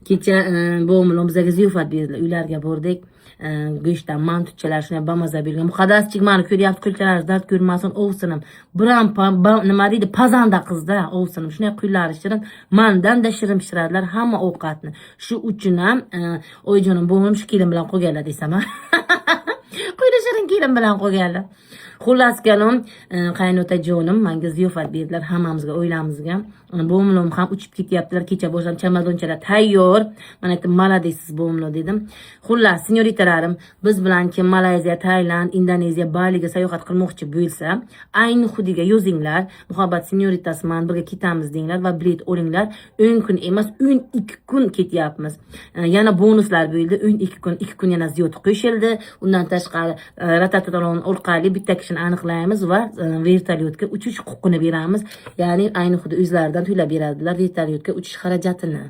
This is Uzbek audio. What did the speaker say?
kecha bo'g'imlar bizga ziyofat berdilar, uylarga bordik. Go'shtdan mantutchalar shunday bamaza bergan. Muqaddaschiq meni ko'ryapti, qo'llari dard ko'rmasin, ovsinim. Biram nima deydi, pazanda qizda, ovsinim. Shunday qo'llari shirin, mendan da shirin pishiradilar hamma ovqatni. Shu uchun ham oyijonim bo'g'im shu kelin bilan qo'yganlar desam, ha. Qo'yda shirin kelin bilan qo'yganlar. Xullas kalom, qaynotajonim menga ziyofat berdilar hammamizga, oilamizga. Bo'g'imlarim ham uchib ketyaptilar. Kecha boshlam chamadonchalar tayyor. Men aytdim, "Maladesiz bo'g'imlar" dedim. Xullas, senyoritalarim, biz bilan kim Malayziya, Tailand, Indoneziya, Baliga sayohat qilmoqchi bo'lsa, ayni xudiga yozinglar. Muhabbat senyoritasiman, birga ketamiz denglar va bilet olinglar. 10 kun emas, 12 kun ketyapmiz. Yana bonuslar bo'ldi. 12 kun, 2 kun yana ziyod qo'shildi. Undan tashqari ratatatalon orqali bitta kishini aniqlaymiz va vertolyotga uchish huquqini beramiz. Ya'ni ayni xuddi o'zlaridan to'lab beradilar vertolyotga uchish xarajatini.